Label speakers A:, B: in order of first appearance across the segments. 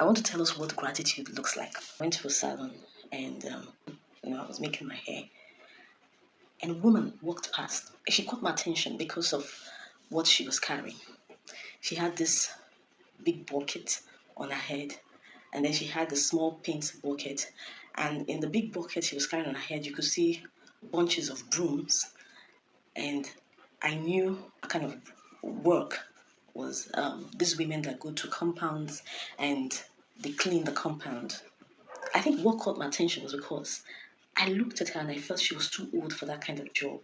A: I want to tell us what gratitude looks like. I went to a salon and I was making my hair, and a woman walked past. She caught my attention because of what she was carrying. She had this big bucket on her head, and then she had a small paint bucket. And in the big bucket she was carrying on her head, you could see bunches of brooms. And I knew a kind of work was these women that go to compounds and they clean the compound. I think what caught my attention was because I looked at her and I felt she was too old for that kind of job.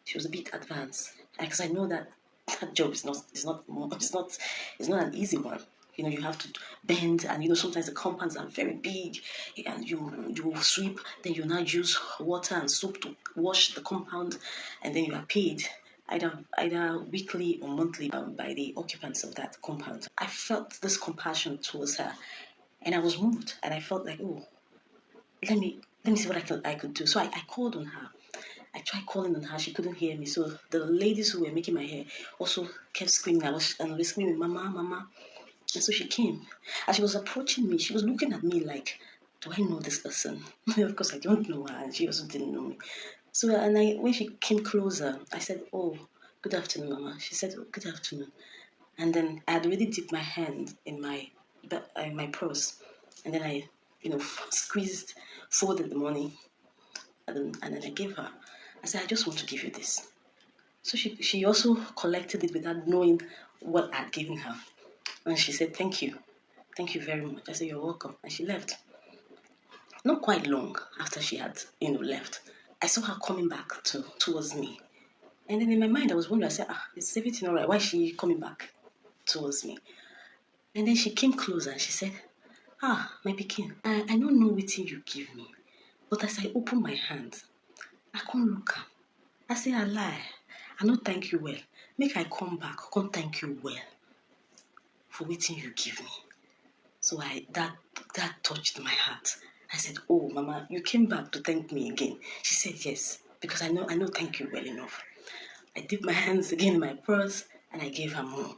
A: She was a bit advanced, because I know that that job is not an easy one. You have to bend, and sometimes the compounds are very big, and you sweep. Then you now use water and soap to wash the compound, and then you are paid either weekly or monthly by the occupants of that compound. I felt this compassion towards her, and I was moved, and I felt like, oh, let me see what I could do. So I called on her. I tried calling on her. She couldn't hear me. So the ladies who were making my hair also kept screaming. I was screaming, "Mama, Mama." And so she came. As she was approaching me, she was looking at me like, do I know this person? Of course, I don't know her, and she also didn't know me. So when she came closer, I said, "Oh, good afternoon, Mama." She said, "Oh, good afternoon." And then I had already dipped my hand in my purse, and then I, squeezed, folded the money, and then I gave her. I said, "I just want to give you this." So she also collected it without knowing what I'd given her. And she said, "Thank you. Thank you very much." I said, "You're welcome." And she left. Not quite long after she had, left, I saw her coming back towards me. And then in my mind, I was wondering, I said, is everything all right? Why is she coming back towards me? And then she came closer and she said, my pikin, I don't know what you give me. But as I open my hand, I can't look am. I say, I lie. I no thank you well. Make I come back, come thank you well for waiting you give me. So that touched my heart. I said, "Oh, Mama, you came back to thank me again." She said, "Yes, because I know thank you well enough." I dipped my hands again in my purse and I gave her more.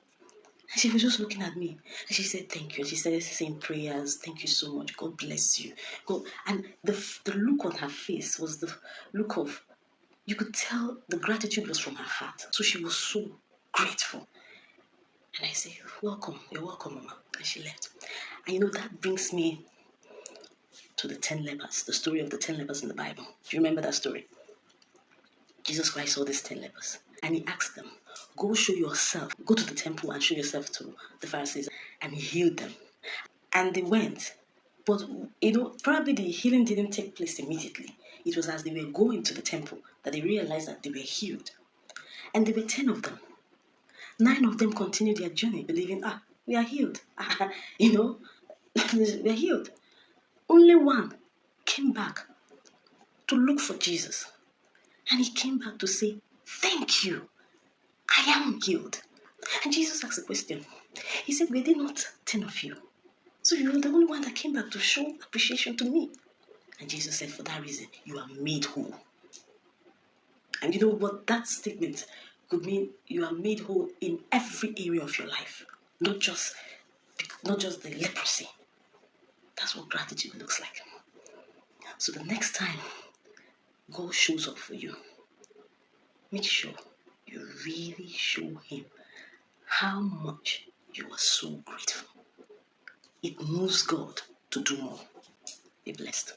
A: And she was just looking at me. And she said, "Thank you." And she started saying prayers. "Thank you so much. God bless you." God. And the look on her face was the look of, you could tell the gratitude was from her heart. So she was so grateful. And I said, "Welcome. You're welcome, Mama." And she left. And that brings me to the 10 lepers, the story of the 10 lepers in the Bible. Do you remember that story? Jesus Christ saw these 10 lepers and he asked them, go to the temple and show yourself to the Pharisees. And he healed them. And they went. But, probably the healing didn't take place immediately. It was as they were going to the temple that they realized that they were healed. And there were 10 of them. 9 of them continued their journey believing, we are healed. We are healed. Only one came back to look for Jesus. And he came back to say, "Thank you. I am healed." And Jesus asked a question. He said, "Were they not 10 of you? So you were the only one that came back to show appreciation to me." And Jesus said, "For that reason, you are made whole." And you know what that statement could mean? You are made whole in every area of your life. Not just the leprosy. That's what gratitude looks like. So the next time God shows up for you, make sure you really show him how much you are so grateful. It moves God to do more. Be blessed.